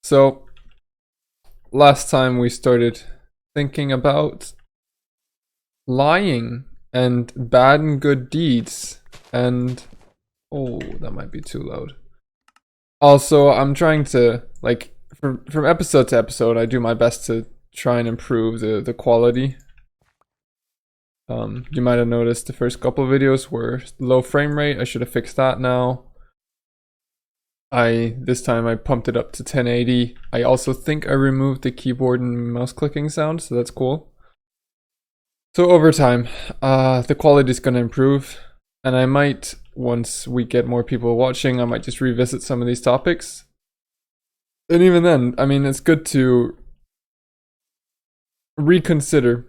So, last time we started thinking about lying and bad and good deeds, and oh, that might be too loud. Also, I'm trying to, like, from episode to episode, I do my best to try and improve the quality. You might have noticed the first couple of videos were low frame rate. I should have fixed that now. This time I pumped it up to 1080. I also think I removed the keyboard and mouse clicking sound, so that's cool. So over time, the quality is gonna improve, and I might, once we get more people watching, I might just revisit some of these topics. And even then, I mean, it's good to reconsider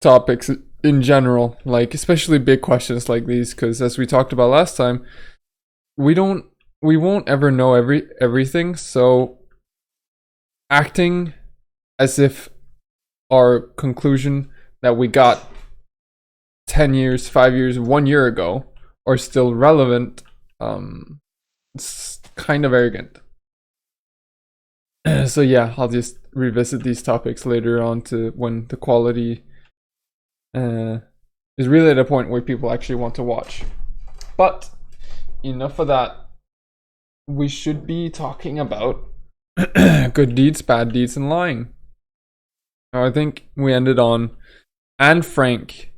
topics in general, like especially big questions like these, because as we talked about last time, we won't ever know everything, so acting as if our conclusion that we got 10 years, 5 years, 1 year ago are still relevant, it's kind of arrogant. So yeah, I'll just revisit these topics later on to when the quality is really at a point where people actually want to watch. But enough of that. We should be talking about good deeds, bad deeds, and lying. Now, I think we ended on Anne Frank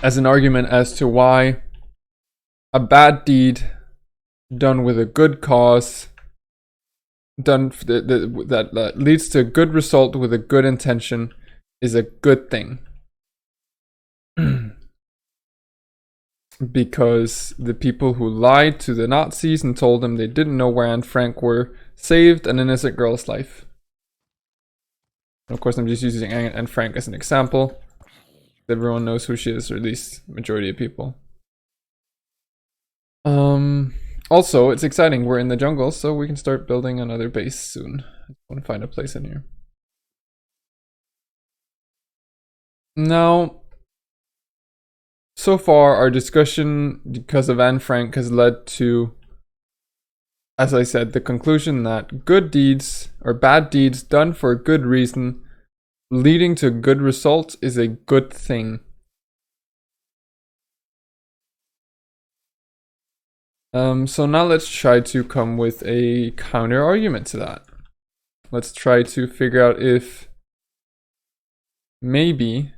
as an argument as to why a bad deed done with a good cause, done that leads to a good result with a good intention, is a good thing. Because the people who lied to the Nazis and told them they didn't know where Anne Frank were saved an innocent girl's life. And of course, I'm just using Anne Frank as an example. Everyone knows who she is, or at least the majority of people. Also, it's exciting. We're in the jungle, so we can start building another base soon. I want to find a place in here. Now, so far, our discussion, because of Anne Frank, has led to, as I said, the conclusion that good deeds or bad deeds done for a good reason, leading to good results, is a good thing. So now let's try to come with a counter argument to that. Let's try to figure out if maybe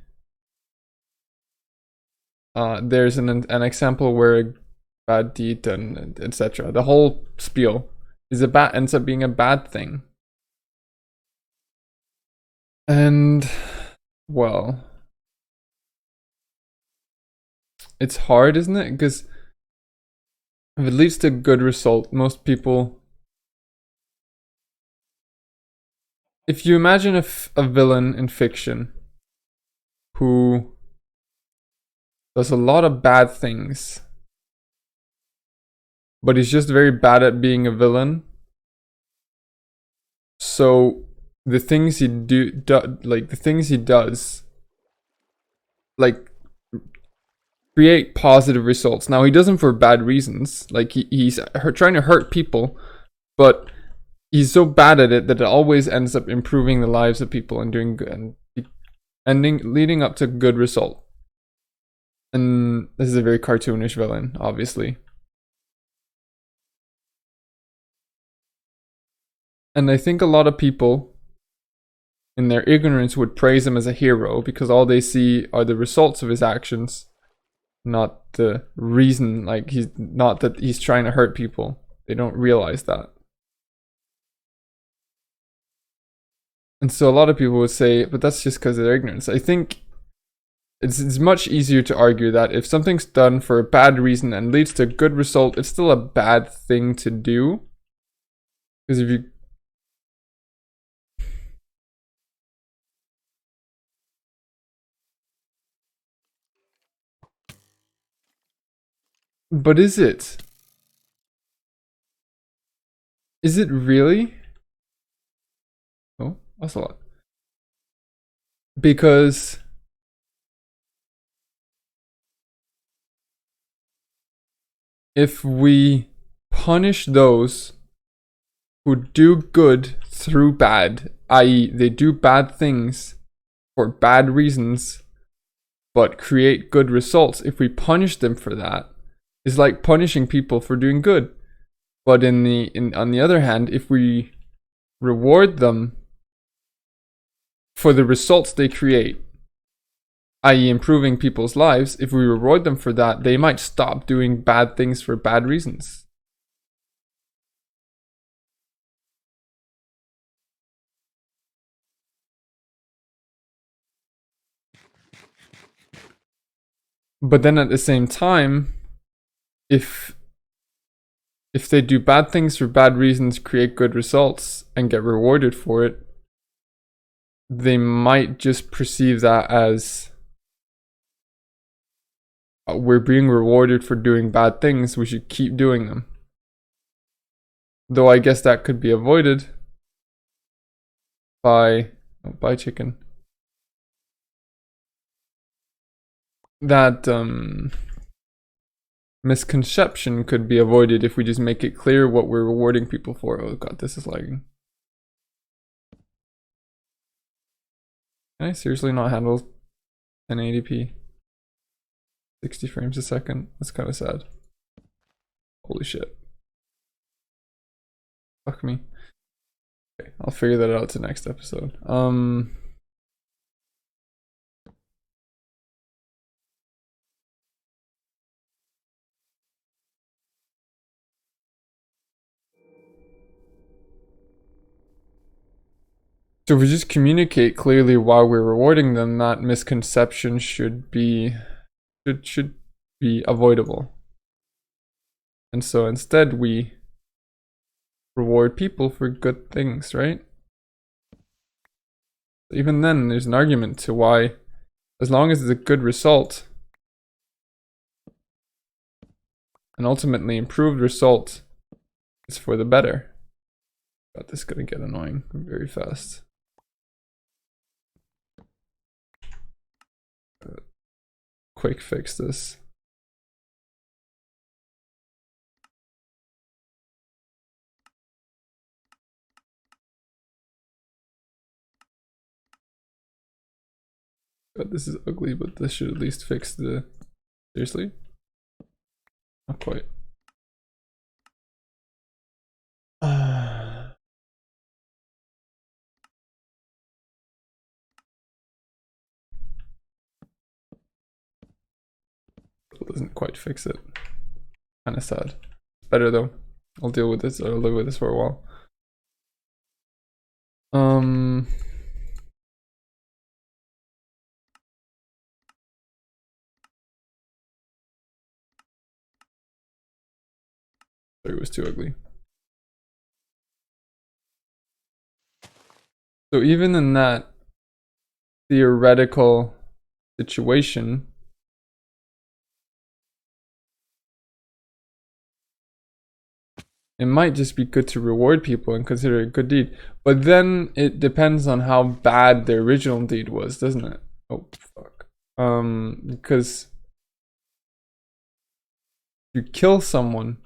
there's an example where a bad deed done, etc. The whole spiel is ends up being a bad thing. And well, it's hard, isn't it? Because if it leads to a good result, most people, if you imagine a villain in fiction who does a lot of bad things, but he's just very bad at being a villain, so the things he does, like, create positive results. Now, he does them for bad reasons, like he's trying to hurt people, but he's so bad at it that it always ends up improving the lives of people and doing good and leading up to good result. And this is a very cartoonish villain, obviously. And I think a lot of people, in their ignorance, would praise him as a hero because all they see are the results of his actions, not the reason. Like, he's not that he's trying to hurt people. They don't realize that. And so a lot of people would say, but that's just because of their ignorance. I think it's much easier to argue that if something's done for a bad reason and leads to a good result, it's still a bad thing to do. Because if you... But is it? Is it really? Oh, that's a lot. Because if we punish those who do good through bad, i.e., they do bad things for bad reasons, but create good results. If we punish them for that, it's like punishing people for doing good. But on the other hand, if we reward them for the results they create, i.e., improving people's lives, if we reward them for that, they might stop doing bad things for bad reasons. But then at the same time, if they do bad things for bad reasons, create good results, and get rewarded for it, they might just perceive that as we're being rewarded for doing bad things, we should keep doing them. Though I guess that could be avoided by chicken. That misconception could be avoided if we just make it clear what we're rewarding people for. Oh god, this is lagging. Can I seriously not handle 1080p? 60 frames a second? That's kind of sad. Holy shit. Fuck me. Okay, I'll figure that out to next episode. So if we just communicate clearly why we're rewarding them, that misconception should be avoidable. And so instead we reward people for good things, right? Even then, there's an argument to why, as long as it's a good result, an ultimately improved result, is for the better. God, this is gonna get annoying very fast. Quick fix this. God, this is ugly, but this should at least fix the... Seriously? Not quite. Doesn't quite fix it. Kind of sad. Better though. I'll deal with this. I'll live with this for a while. Sorry, it was too ugly. So even in that theoretical situation, it might just be good to reward people and consider it a good deed. But then it depends on how bad the original deed was, doesn't it? Oh, fuck. Because you kill someone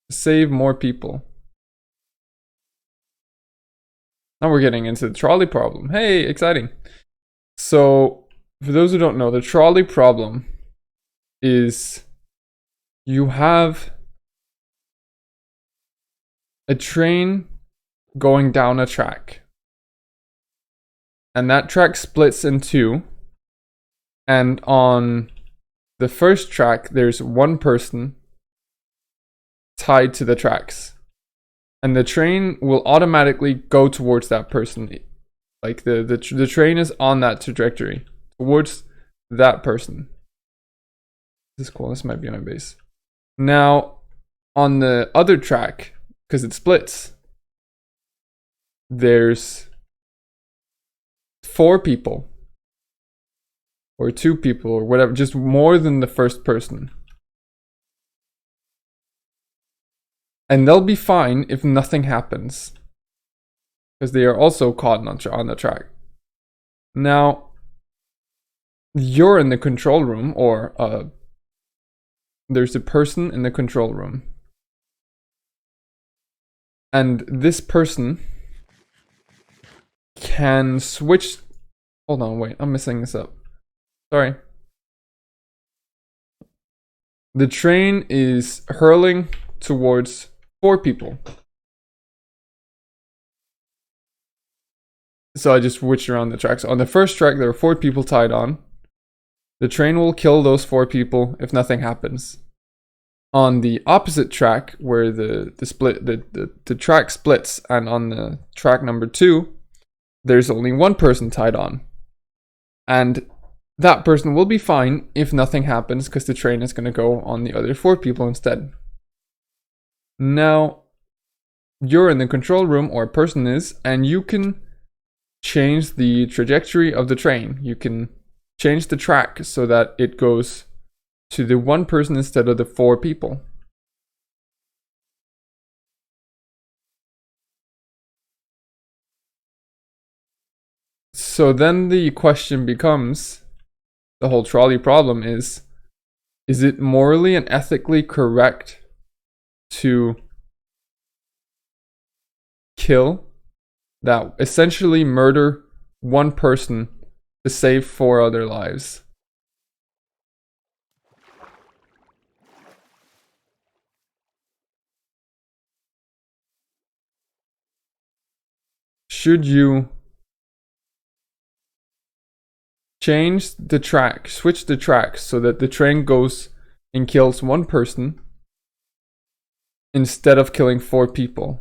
to save more people. Now we're getting into the trolley problem. Hey, exciting. So, for those who don't know, the trolley problem is you have a train going down a track. And that track splits in two. And on the first track, there's one person tied to the tracks. And the train will automatically go towards that person. Like the train is on that trajectory towards that person. This is cool. This might be on my base. Now, on the other track, because it splits, there's 4 people or 2 people or whatever, just more than the first person. And they'll be fine if nothing happens, because they are also caught on the track. Now, you're in the control room, or there's a person in the control room, And this person can switch. Hold on, wait, I'm messing this up. Sorry. The train is hurling towards 4 people. So I just switched around the tracks. On the first track, there are 4 people tied on. The train will kill those 4 people if nothing happens. On the opposite track, where the track splits, and on the track number 2, there's only 1 person tied on. And that person will be fine if nothing happens, because the train is going to go on the other 4 people instead. Now, you're in the control room, or a person is, and you can change the trajectory of the train. You can change the track so that it goes to the 1 person instead of the 4 people. So then the question becomes, the whole trolley problem is it morally and ethically correct to kill, that essentially murder 1 person to save 4 other lives? Should you change the track, switch the track so that the train goes and kills 1 person instead of killing 4 people?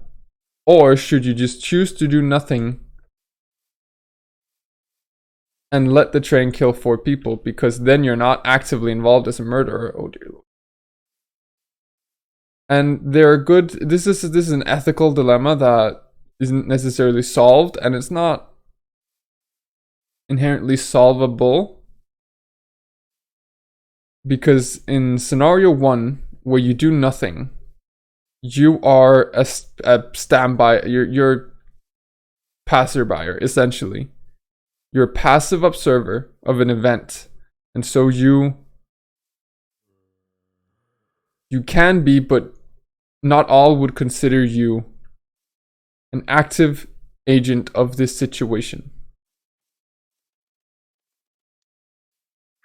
Or should you just choose to do nothing and let the train kill 4 people, because then you're not actively involved as a murderer? Oh dear Lord. And there are good, this is an ethical dilemma that isn't necessarily solved, and it's not inherently solvable, because in scenario 1, where you do nothing, you are a standby, you're passerby, essentially. You're a passive observer of an event, and so you can be, but not all would consider you an active agent of this situation.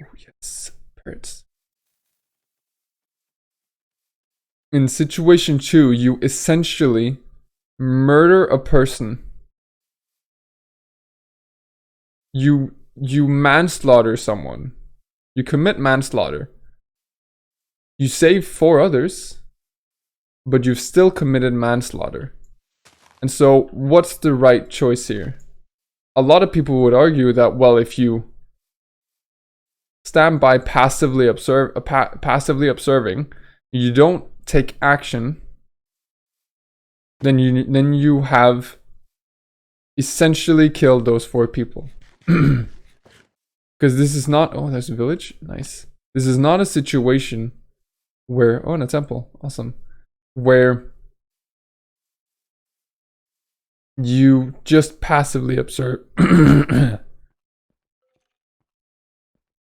Oh yes, birds. In situation 2, you essentially murder a person. You manslaughter someone. You commit manslaughter. You save 4 others, but you've still committed manslaughter. And so, what's the right choice here? A lot of people would argue that, well, if you stand by passively observing, you don't take action, then you have essentially killed those 4 people. Because this is not, oh, there's a village, nice. This is not a situation where, oh, and a temple, awesome, where you just passively observe.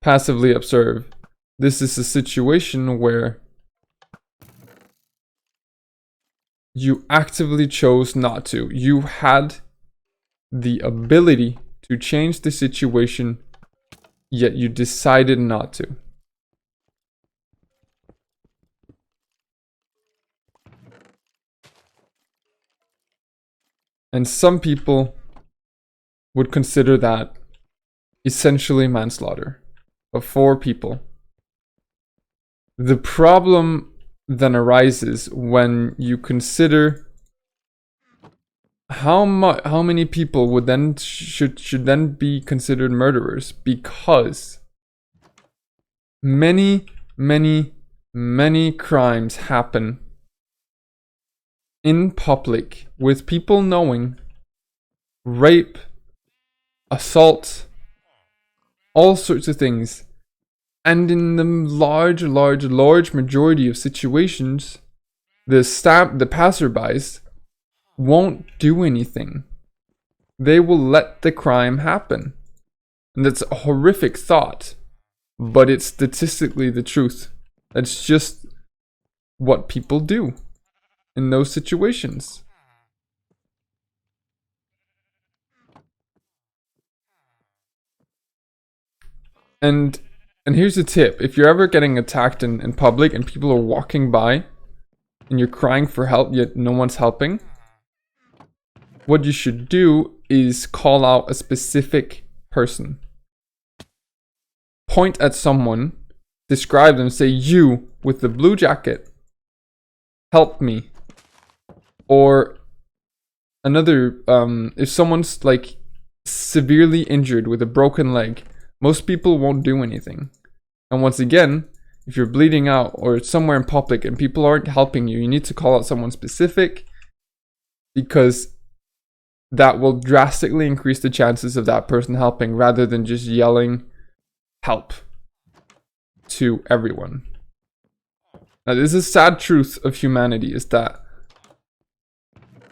Passively observe. This is a situation where you actively chose not to. You had the ability to change the situation, yet you decided not to. And some people would consider that essentially manslaughter of 4 people. The problem then arises when you consider how many people would then should then be considered murderers, because many crimes happen in public with people knowing, rape, assault, all sorts of things. And in the large majority of situations, the passerbys won't do anything. They will let the crime happen. And that's a horrific thought, but it's statistically the truth. That's just what people do in those situations. And here's a tip. If you're ever getting attacked in public and people are walking by and you're crying for help yet no one's helping, what you should do is call out a specific person. Point at someone, describe them, say, "You with the blue jacket, help me." Or another, if someone's like severely injured with a broken leg, most people won't do anything. And once again, if you're bleeding out or somewhere in public and people aren't helping you, you need to call out someone specific, because that will drastically increase the chances of that person helping, rather than just yelling help to everyone. Now, this is a sad truth of humanity, is that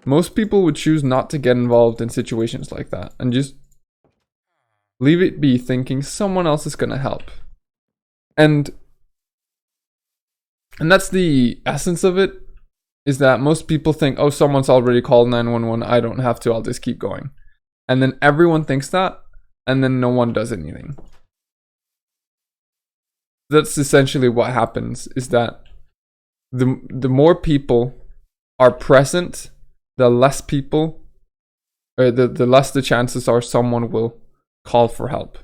most people would choose not to get involved in situations like that and just leave it be, thinking someone else is gonna help. And that's the essence of it, is that most people think, oh, someone's already called 911, I don't have to, I'll just keep going. And then everyone thinks that, and then no one does anything. That's essentially what happens, is that the more people are present, the less people, or the less the chances are someone will call for help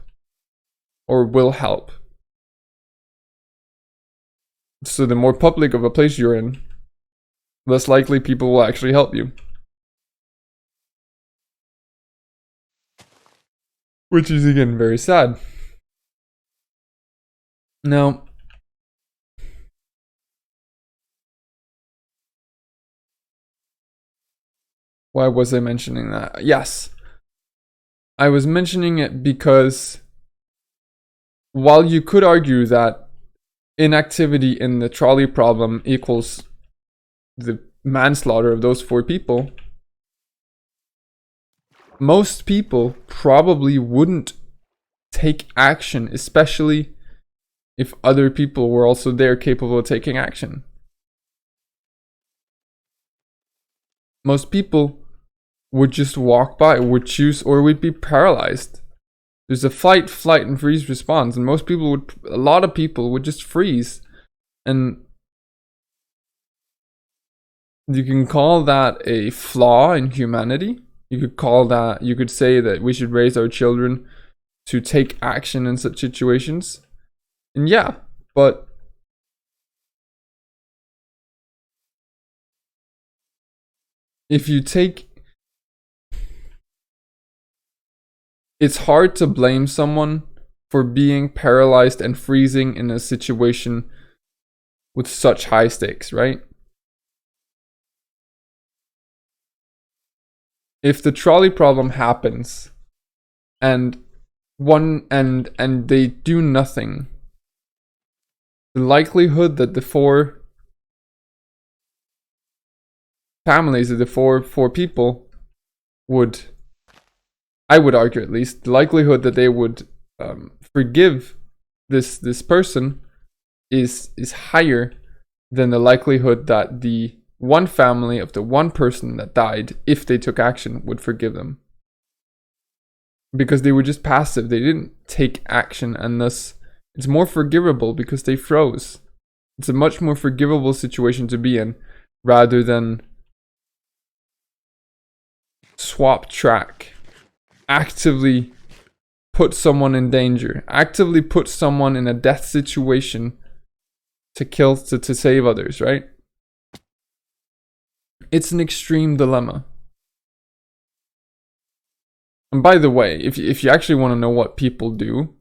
or will help. So the more public of a place you're in, less likely people will actually help you. Which is, again, very sad. Now, why was I mentioning that? Yes, I was mentioning it because while you could argue that inactivity in the trolley problem equals the manslaughter of those 4 people, most people probably wouldn't take action, especially if other people were also there capable of taking action. Most people would just walk by, would choose, or would be paralyzed. There's a fight, flight, and freeze response, and a lot of people would just freeze. And you can call that a flaw in humanity. You could say that we should raise our children to take action in such situations. And yeah, but it's hard to blame someone for being paralyzed and freezing in a situation with such high stakes, right? If the trolley problem happens and they do nothing, the likelihood that the 4 families, of the four people, I would argue, at least, the likelihood that they would forgive this person is higher than the likelihood that the one family of the one person that died, if they took action, would forgive them. Because they were just passive, they didn't take action, and thus it's more forgivable because they froze. It's a much more forgivable situation to be in, rather than swap track, actively put someone in danger, actively put someone in a death situation to save others, right? It's an extreme dilemma. And by the way, if you actually want to know what people do,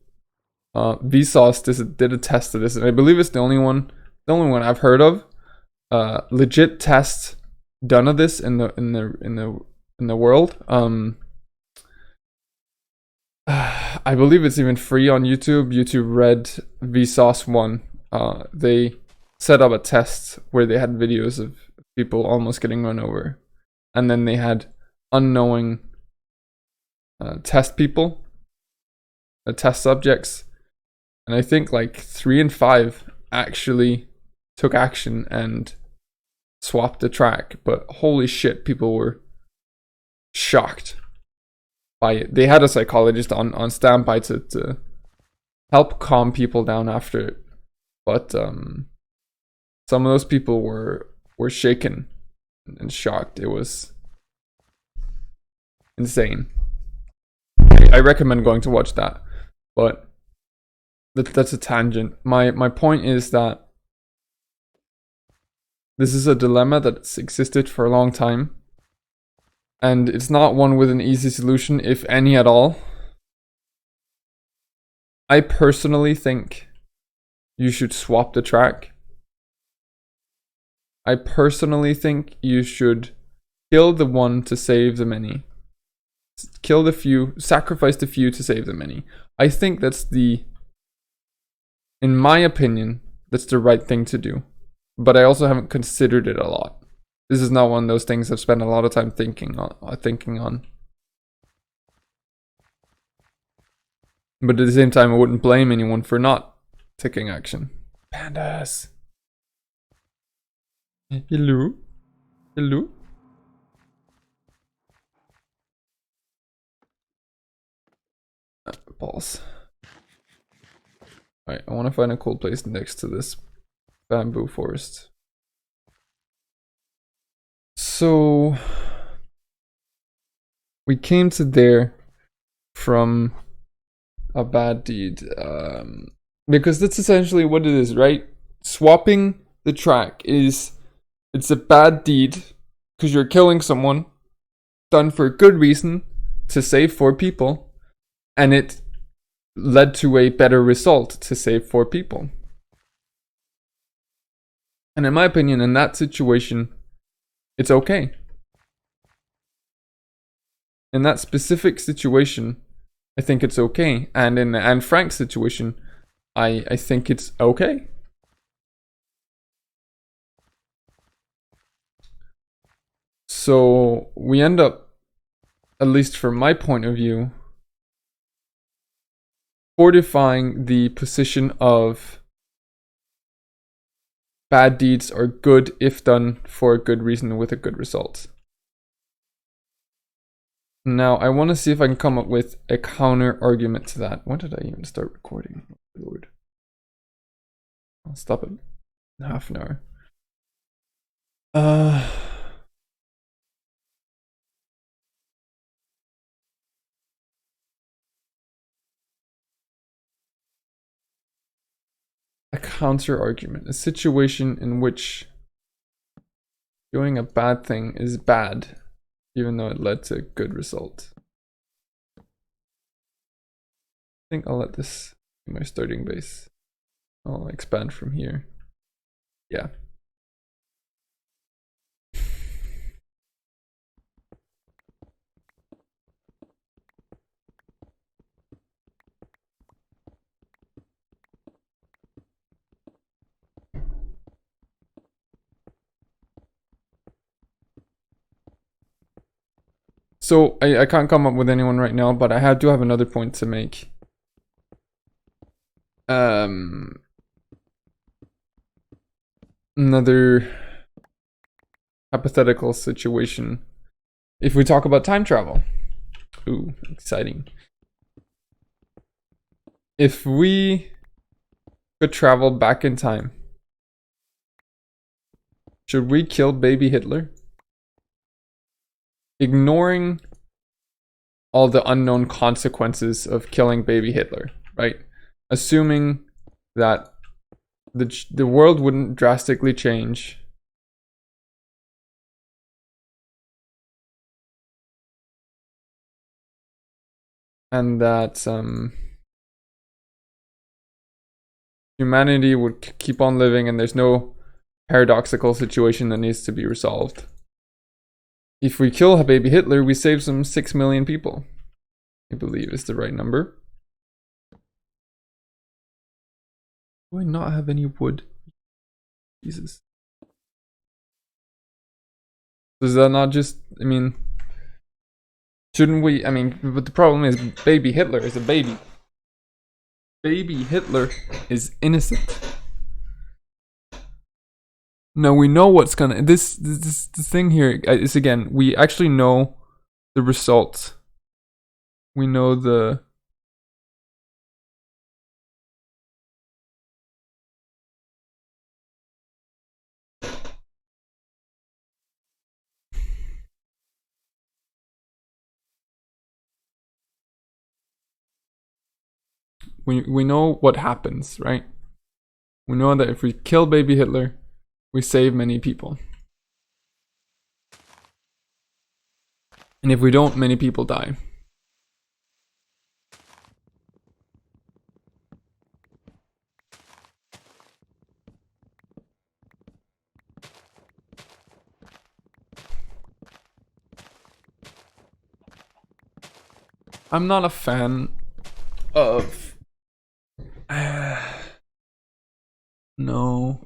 Vsauce did a test of this, and I believe it's the only one I've heard of, legit test done of this in the world. I believe it's even free on YouTube. YouTube Red Vsauce 1. They set up a test where they had videos of people almost getting run over, and then they had unknowing test people, test subjects, and I think like 3 and 5 actually took action and swapped the track. But holy shit, people were shocked by it. They had a psychologist on standby to help calm people down after it. But some of those people were shaken and shocked. It was insane. I recommend going to watch that. But that's a tangent. My point is that this is a dilemma that's existed for a long time. And it's not one with an easy solution, if any at all. I personally think you should swap the track. I personally think you should kill the one to save the many. Kill the few, sacrifice the few to save the many. I think that's in my opinion, that's the right thing to do. But I also haven't considered it a lot. This is not one of those things I've spent a lot of time thinking on. But at the same time, I wouldn't blame anyone for not taking action. Pandas. Hello? Hello? Balls. Alright, I want to find a cool place next to this bamboo forest. So we came to there from a bad deed, because that's essentially what it is, right? Swapping the track it's a bad deed because you're killing someone, done for a good reason to save 4 people, and it led to a better result to save 4 people. And in my opinion, in that situation, it's okay. In that specific situation, I think it's okay. And in the Anne Frank situation, I think it's okay. So we end up, at least from my point of view, fortifying the position of bad deeds are good if done for a good reason with a good result. Now, I want to see if I can come up with a counter argument to that. When did I even start recording? Oh, Lord. I'll stop it in half an hour. A counter argument. A situation in which doing a bad thing is bad, even though it led to a good result. I think I'll let this be my starting base. I'll expand from here. Yeah. So I can't come up with anyone right now, but I do have another point to make. Another hypothetical situation. If we talk about time travel. Ooh, exciting. If we could travel back in time, should we kill baby Hitler? Ignoring all the unknown consequences of killing baby Hitler, right? Assuming that the world wouldn't drastically change. And that humanity would keep on living and there's no paradoxical situation that needs to be resolved. If we kill baby Hitler, we save some 6 million people. I believe is the right number. Do I not have any wood? Jesus. Does that not just, I mean, shouldn't we, I mean, but the problem is baby Hitler is a baby. Baby Hitler is innocent. Now we know what's gonna, this thing here is, again, we actually know the result. We know We know what happens, right? We know that if we kill baby Hitler, we save many people. And if we don't, many people die. I'm not a fan of... no.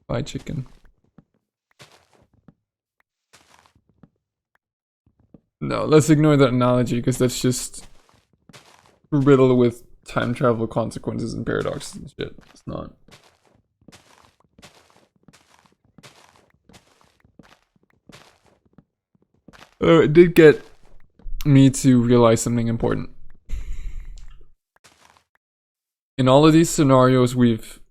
Fried chicken. No, let's ignore that analogy because that's just riddled with time travel consequences and paradoxes and shit. It's not. It did get me to realize something important. In all of these scenarios we've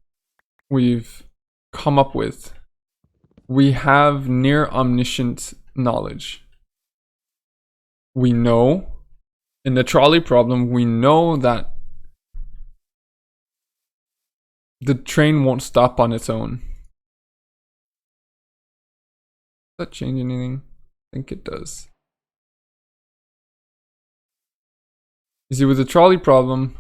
come up with, we have near omniscient knowledge. We know, in the trolley problem, we know that the train won't stop on its own. Does that change anything? I think it does. You see, with the trolley problem,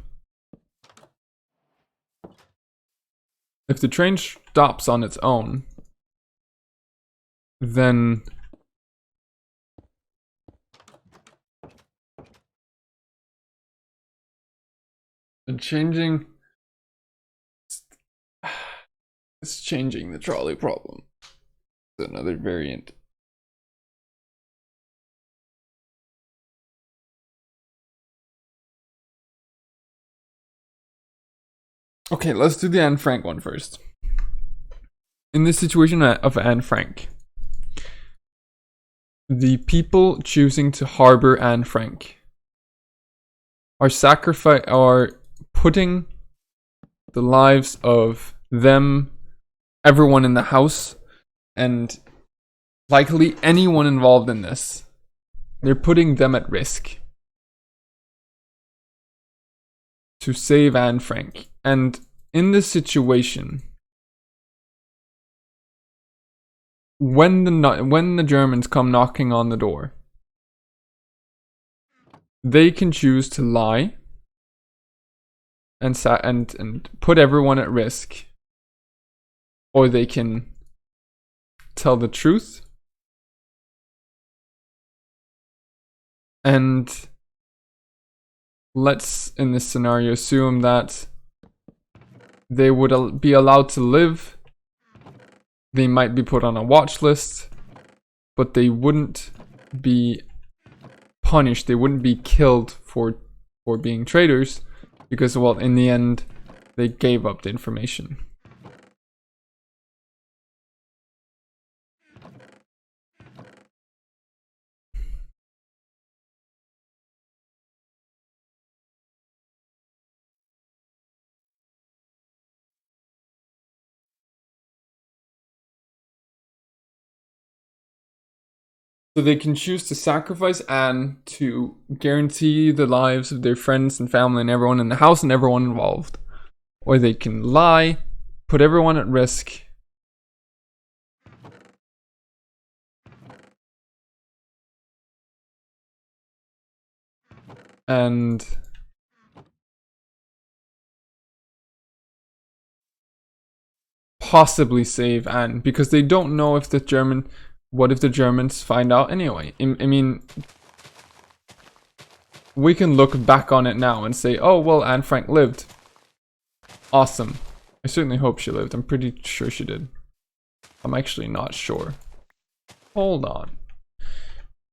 if the train stops on its own, then it's changing the trolley problem. It's another variant. Okay, let's do the Anne Frank one first. In this situation of Anne Frank, the people choosing to harbor Anne Frank are putting the lives of them, everyone in the house, and likely anyone involved in this. They're putting them at risk to save Anne Frank. And in this situation, when the Germans come knocking on the door, they can choose to lie and put everyone at risk, or they can tell the truth and let's, in this scenario, assume that they would be allowed to live. They might be put on a watch list, but they wouldn't be punished. They wouldn't be killed for being traitors because, well, in the end, they gave up the information. So they can choose to sacrifice Anne to guarantee the lives of their friends and family and everyone in the house and everyone involved. Or they can lie, put everyone at risk, and possibly save Anne, because they don't know if what if the Germans find out anyway? I mean, we can look back on it now and say, oh, well, Anne Frank lived. Awesome. I certainly hope she lived. I'm pretty sure she did. I'm actually not sure. Hold on.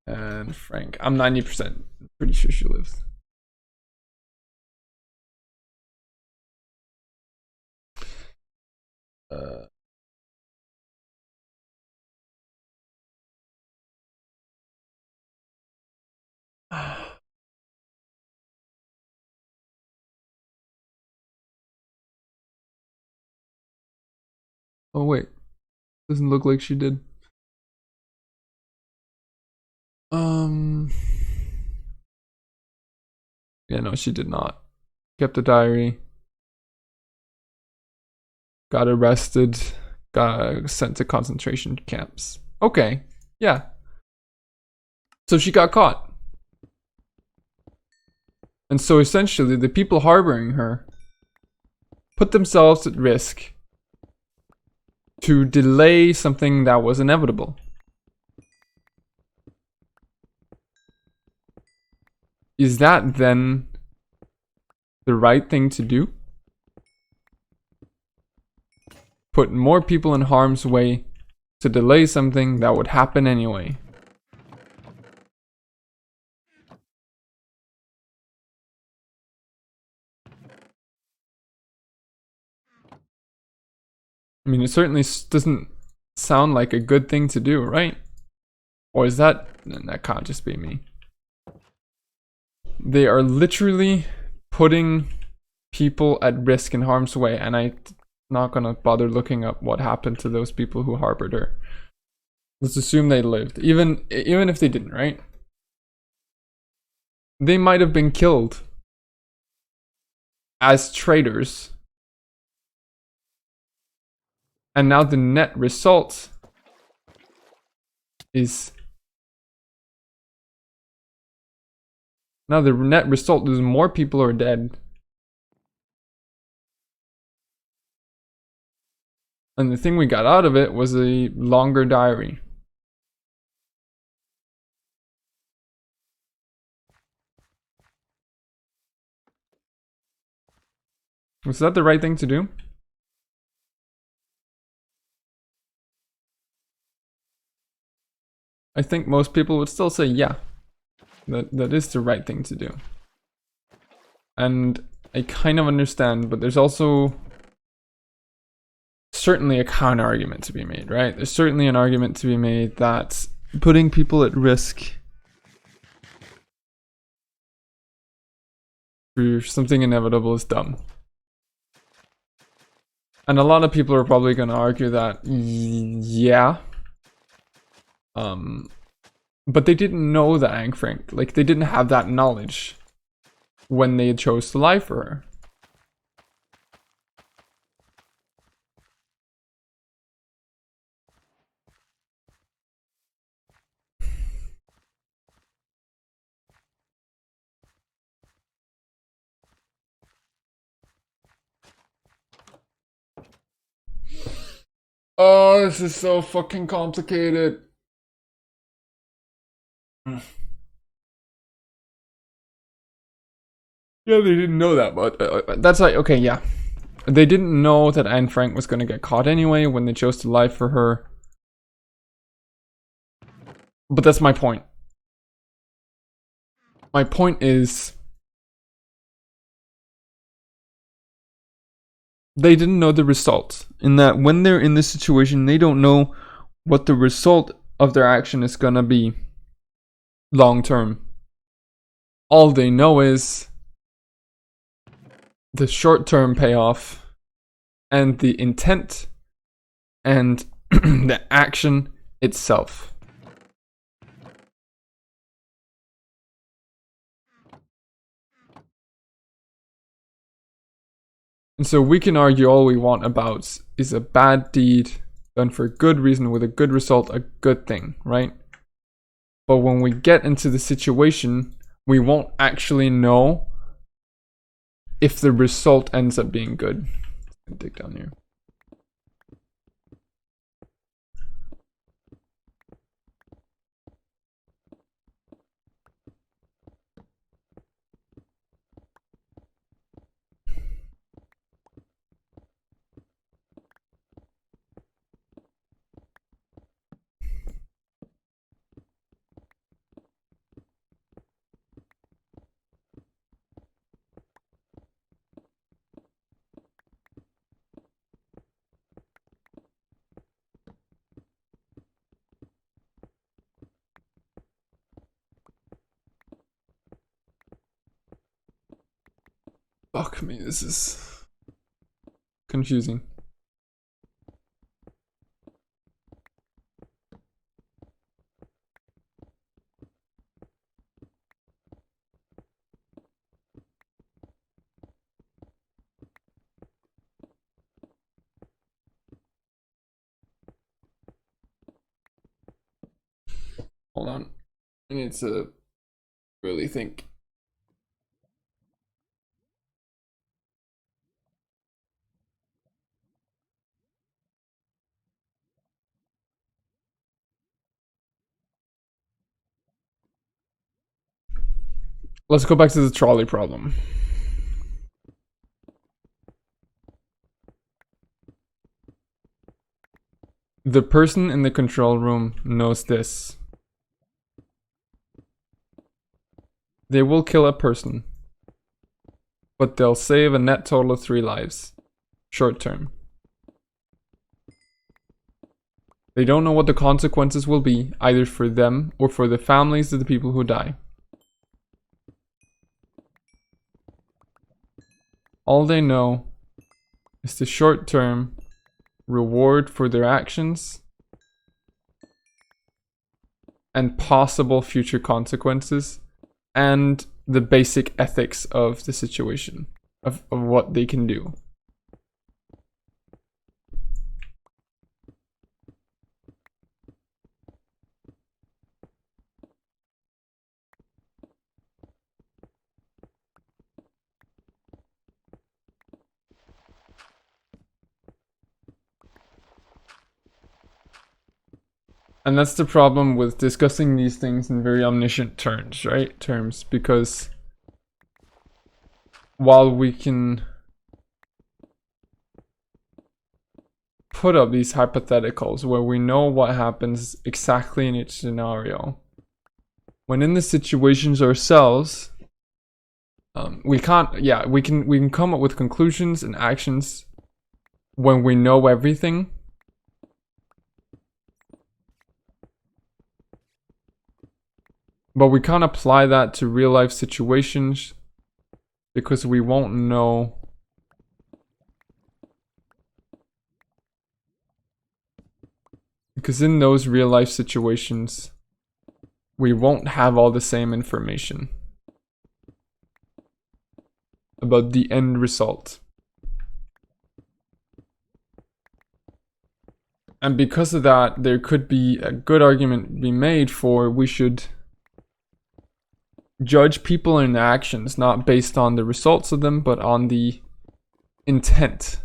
Anne Frank. I'm 90% pretty sure she lived. Oh wait, doesn't look like she did. Yeah, no, she did not. Kept a diary. Got arrested. Got sent to concentration camps. Okay, yeah. So she got caught. And so essentially, the people harboring her put themselves at risk to delay something that was inevitable. Is that then the right thing to do? Put more people in harm's way to delay something that would happen anyway. I mean, it certainly doesn't sound like a good thing to do, right? Or is that... That can't just be me. They are literally putting people at risk in harm's way, and I'm not gonna bother looking up what happened to those people who harbored her. Let's assume they lived, even if they didn't, right? They might have been killed as traitors, and now the net result is more people are dead. And the thing we got out of it was a longer diary. Was that the right thing to do? I think most people would still say yeah. That is the right thing to do. And I kind of understand, but there's also certainly a counter argument to be made, right? There's certainly an argument to be made that putting people at risk for something inevitable is dumb. And a lot of people are probably going to argue that, yeah. But they didn't know that Anne Frank, like they didn't have that knowledge when they chose to lie for her. Oh, this is so fucking complicated. Yeah, they didn't know that, but that's like, okay, yeah. They didn't know that Anne Frank was gonna get caught anyway when they chose to lie for her. But that's my point. My point is, they didn't know the result. In that when they're in this situation, they don't know what the result of their action is gonna be long term. All they know is the short term payoff and the intent and the action itself. And so we can argue all we want about, is a bad deed done for a good reason with a good result a good thing, right? But when we get into the situation, we won't actually know if the result ends up being good. Dig down here. Fuck me, this is confusing. Hold on. I need to really think. Let's go back to the trolley problem. The person in the control room knows this. They will kill a person, but they'll save a net total of 3 lives. Short term. They don't know what the consequences will be, either for them or for the families of the people who die. All they know is the short term reward for their actions and possible future consequences and the basic ethics of the situation, of what they can do. And that's the problem with discussing these things in very omniscient terms, right? Because while we can put up these hypotheticals where we know what happens exactly in each scenario, when in the situations ourselves, we can't. Yeah, we can come up with conclusions and actions when we know everything. But we can't apply that to real life situations because we won't know because in those real life situations we won't have all the same information about the end result. And because of that, there could be a good argument be made for we should judge people and their actions not based on the results of them, but on the intent.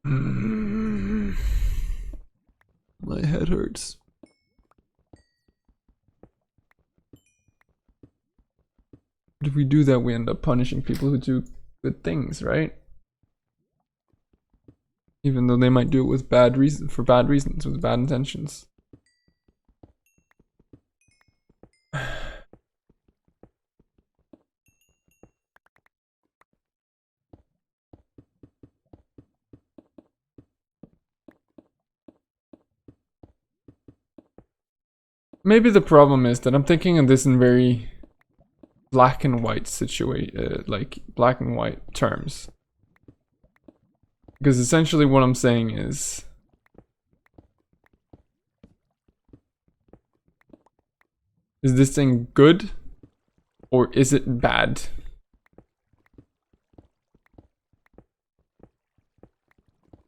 My head hurts. But if we do that, we end up punishing people who do good things, right? Even though they might do it with bad reasons, with bad intentions. Maybe the problem is that I'm thinking of this in very black and white like black and white terms. Because essentially what I'm saying is this thing good or is it bad?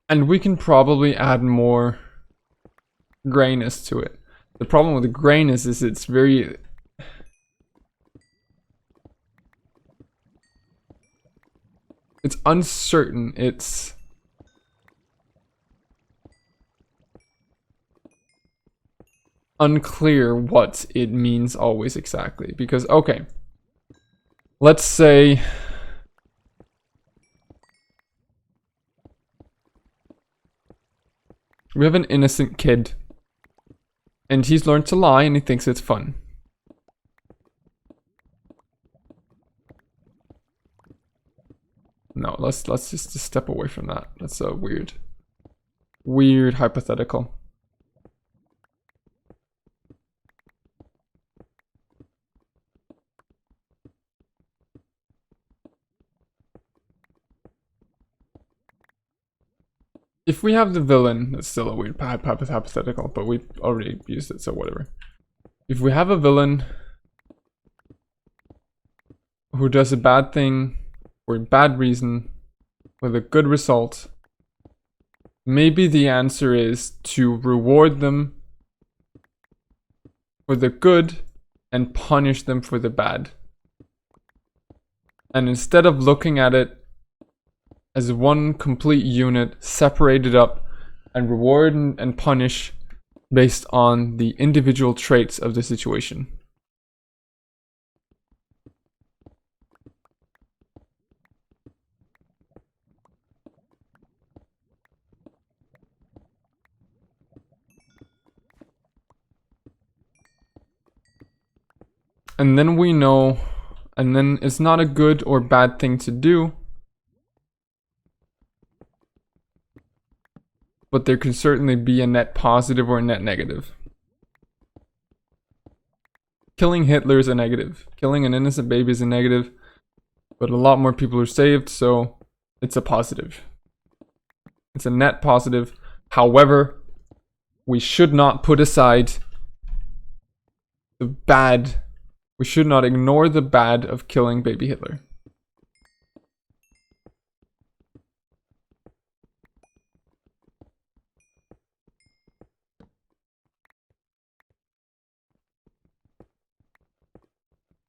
And we can probably add more grayness to it. The problem with the grayness is it's very... It's uncertain, it's... unclear what it means always exactly. Because, okay, let's say... we have an innocent kid. And he's learned to lie and he thinks it's fun. No, let's just step away from that. That's a weird hypothetical. If we have the villain, that's still a weird hypothetical, but we already used it, so whatever. If we have a villain who does a bad thing for a bad reason with a good result, maybe the answer is to reward them for the good and punish them for the bad. And instead of looking at it as one complete unit, separated up and reward and punish based on the individual traits of the situation. And then we know, and then it's not a good or bad thing to do, but there can certainly be a net positive or a net negative. Killing Hitler is a negative. Killing an innocent baby is a negative, but a lot more people are saved, so it's a positive. It's a net positive. However, we should not put aside the bad. We should not ignore the bad of killing baby Hitler.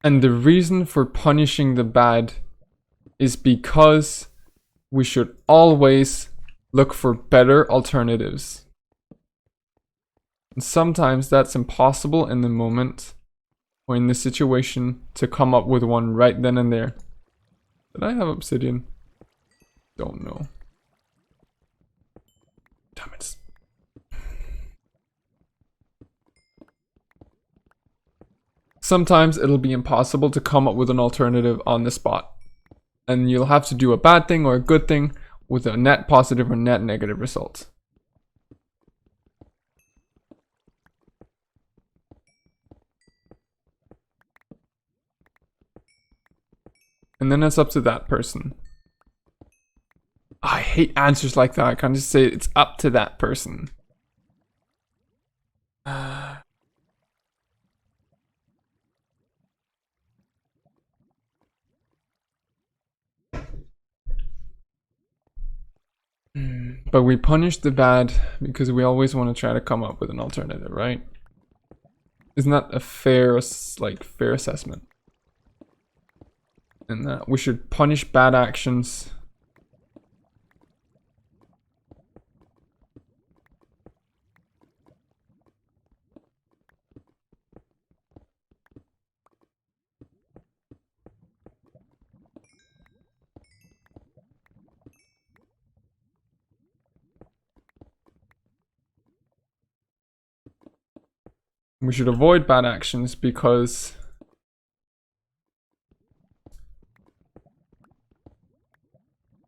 And the reason for punishing the bad is because we should always look for better alternatives. And sometimes that's impossible in the moment or in the situation to come up with one right then and there. Did I have obsidian? Don't know. Damn it. Sometimes it'll be impossible to come up with an alternative on the spot. And you'll have to do a bad thing or a good thing with a net positive or net negative result. And then it's up to that person. I hate answers like that. I can't just say it's up to that person. But we punish the bad because we always want to try to come up with an alternative, right? Isn't that a fair assessment? And that we should punish bad actions. We should avoid bad actions because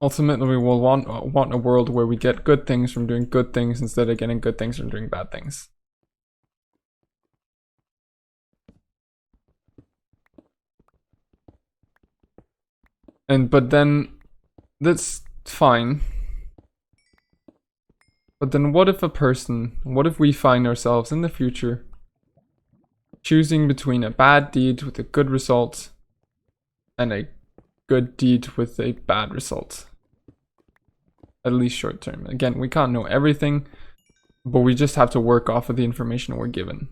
ultimately we will want a world where we get good things from doing good things instead of getting good things from doing bad things. But then that's fine. But then what if we find ourselves in the future choosing between a bad deed with a good result and a good deed with a bad result? At least short term. Again, we can't know everything, but we just have to work off of the information we're given.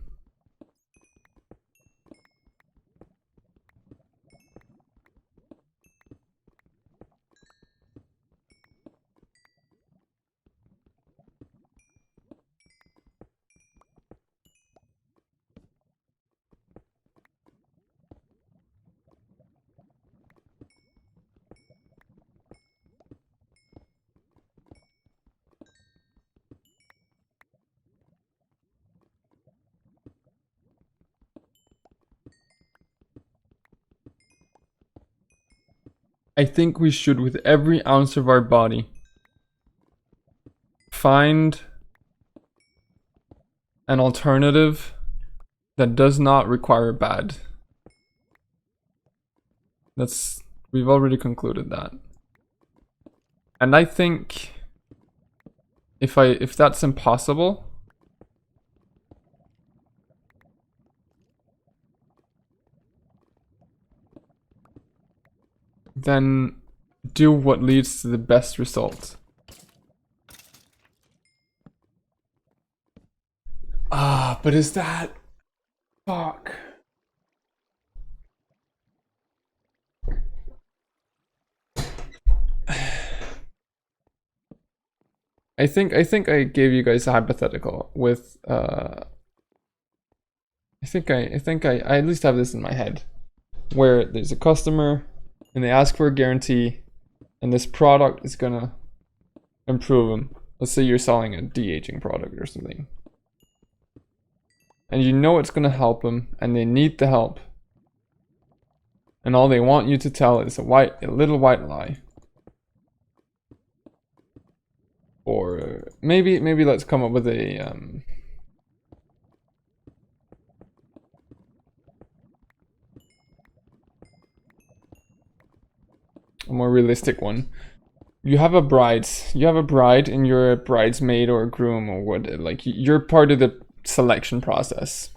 I think we should, with every ounce of our body, find an alternative that does not require bad. We've already concluded that. And I think if that's impossible, then do what leads to the best result. Ah, but is that... Fuck. I think I gave you guys a hypothetical with I think I at least have this in my head, where there's a customer and they ask for a guarantee, and this product is gonna improve them. Let's say you're selling a de-aging product or something, and you know it's gonna help them, and they need the help, and all they want you to tell is a little white lie. Or maybe let's come up with a more realistic one. You have a bride and you're a bridesmaid or a groom or what, like you're part of the selection process.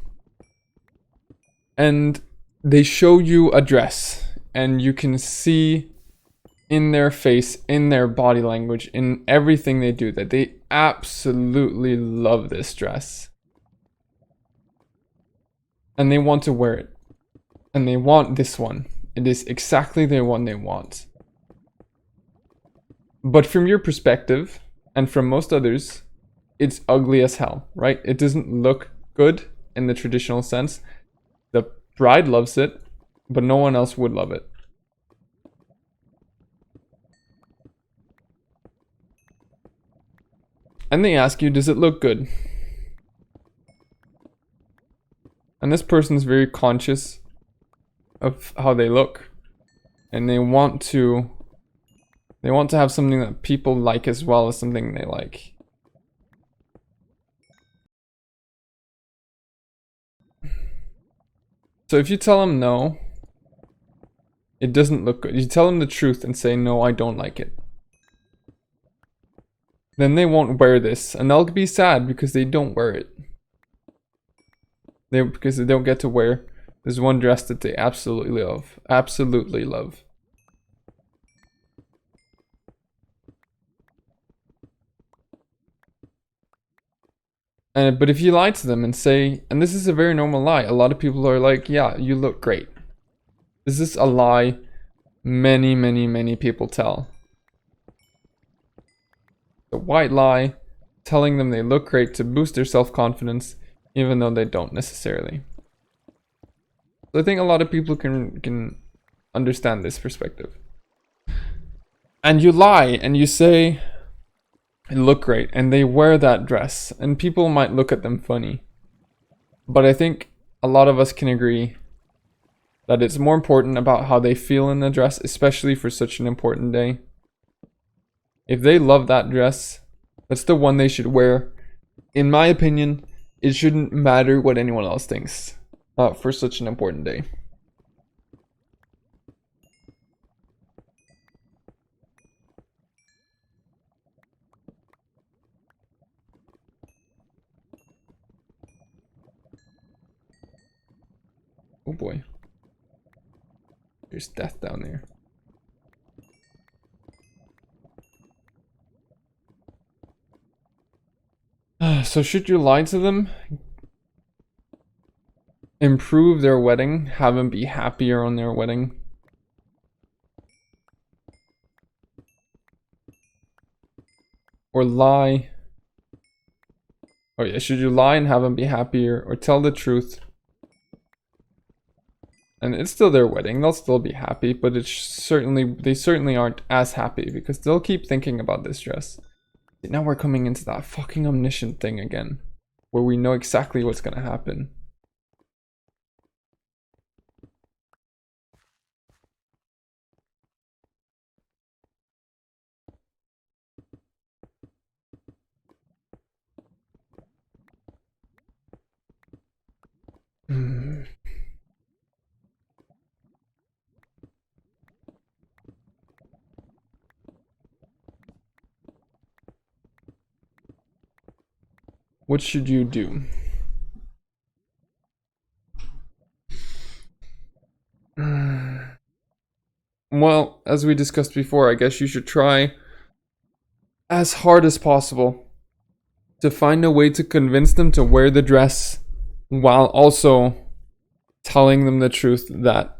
And they show you a dress and you can see in their face, in their body language, in everything they do, that they absolutely love this dress. And they want to wear it. And they want this one. It is exactly the one they want. But from your perspective, and from most others, it's ugly as hell, right? It doesn't look good in the traditional sense. The bride loves it, but no one else would love it. And they ask you, does it look good? And this person is very conscious of how they look. And they want to have something that people like as well as something they like. So if you tell them no, it doesn't look good. You tell them the truth and say, no, I don't like it. Then they won't wear this, and they'll be sad because they don't wear it. Because they don't get to wear this one dress that they absolutely love. Absolutely love. But if you lie to them and say, and this is a very normal lie, a lot of people are like, yeah, you look great. This is a lie many people tell. The white lie, telling them they look great to boost their self-confidence, even though they don't necessarily. So I think a lot of people can understand this perspective. And you lie and you say, I look great, and they wear that dress, and people might look at them funny. But I think a lot of us can agree that it's more important about how they feel in the dress, especially for such an important day. If they love that dress, that's the one they should wear. In my opinion, it shouldn't matter what anyone else thinks for such an important day. Oh boy. There's death down there. So should you lie to them? Improve their wedding? Have them be happier on their wedding? Or lie? Oh yeah, should you lie and have them be happier? Or tell the truth? And it's still their wedding, they'll still be happy, but they certainly aren't as happy because they'll keep thinking about this dress. Now we're coming into that fucking omniscient thing again, where we know exactly what's gonna happen. What should you do? Well, as we discussed before, I guess you should try as hard as possible to find a way to convince them to wear the dress while also telling them the truth that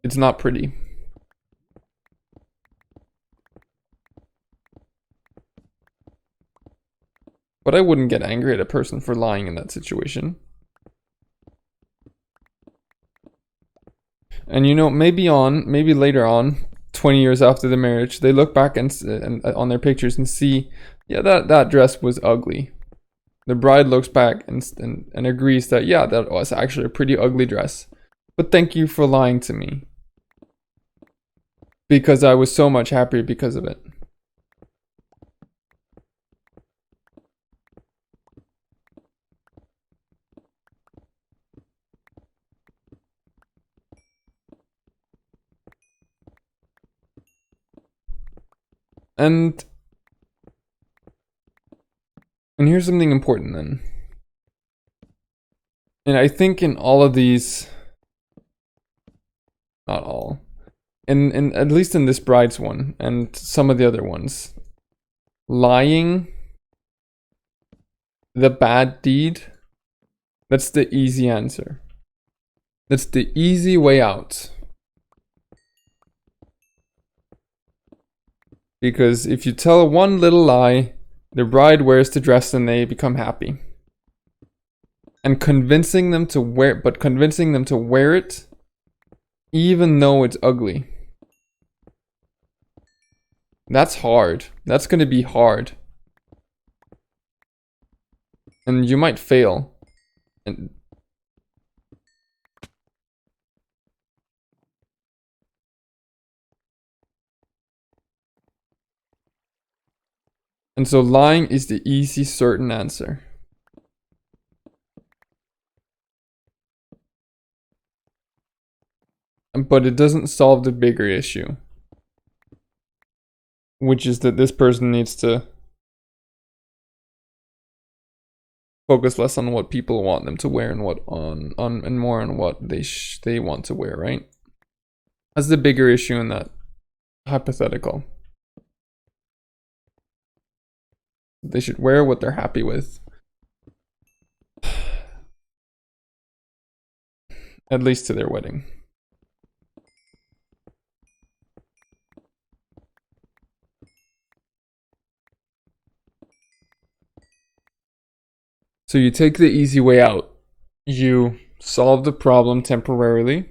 it's not pretty. But I wouldn't get angry at a person for lying in that situation. And you know, maybe later on, 20 years after the marriage, they look back and on their pictures and see, yeah, that dress was ugly. The bride looks back and agrees that, yeah, that was actually a pretty ugly dress. But thank you for lying to me. Because I was so much happier because of it. And here's something important then. And I think in all of these, not all, in at least in this bride's one and some of the other ones, lying, the bad deed, that's the easy answer. That's the easy way out. Because if you tell one little lie, the bride wears the dress and they become happy. And convincing them to wear it, even though it's ugly. That's hard. That's gonna be hard. And you might fail. And so lying is the easy, certain answer. But it doesn't solve the bigger issue. Which is that this person needs to focus less on what people want them to wear and and more on what they want to wear, right? That's the bigger issue in that hypothetical. They should wear what they're happy with. At least to their wedding. So you take the easy way out. You solve the problem temporarily.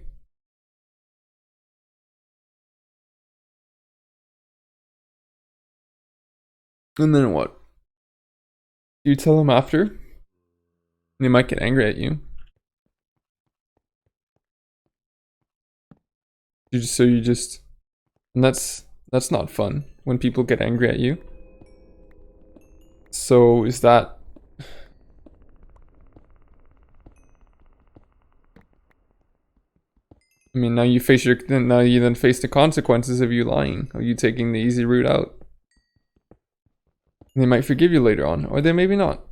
And then what? You tell them after. They might get angry at you. And that's not fun when people get angry at you. So is that I mean, now you face the consequences of you lying, of you taking the easy route out. They might forgive you later on, or they maybe not.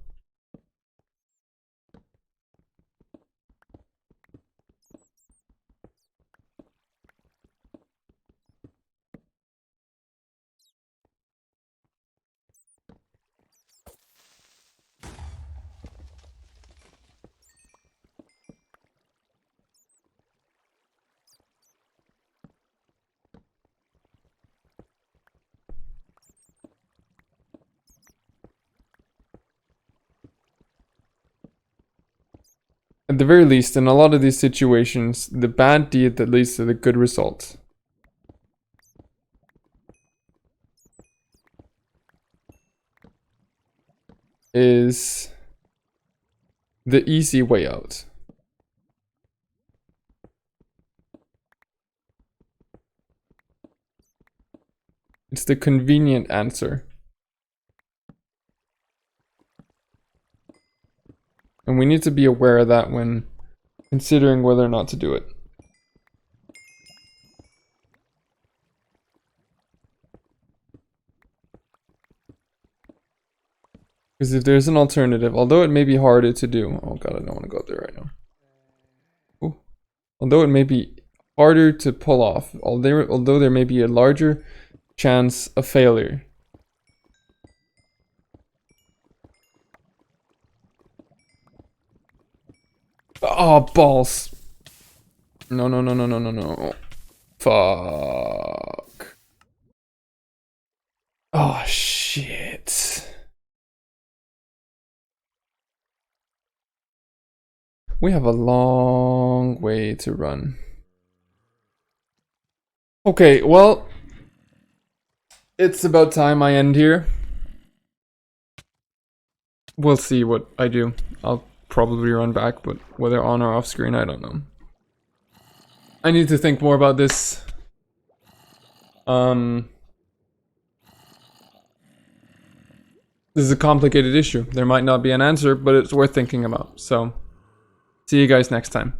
At the very least, in a lot of these situations, the bad deed that leads to the good result is the easy way out. It's the convenient answer. And we need to be aware of that when considering whether or not to do it. Because if there's an alternative, although it may be harder to do. Oh god, I don't want to go up there right now. Ooh. Although it may be harder to pull off, although there may be a larger chance of failure. Oh, balls. No, no, no, no, no, no, no. Fuck. Oh, shit. We have a long way to run. Okay, well, it's about time I end here. We'll see what I do. I'll probably run back, but whether on or off screen, I don't know. I need to think more about this. This is a complicated issue. There might not be an answer, but it's worth thinking about. So, see you guys next time.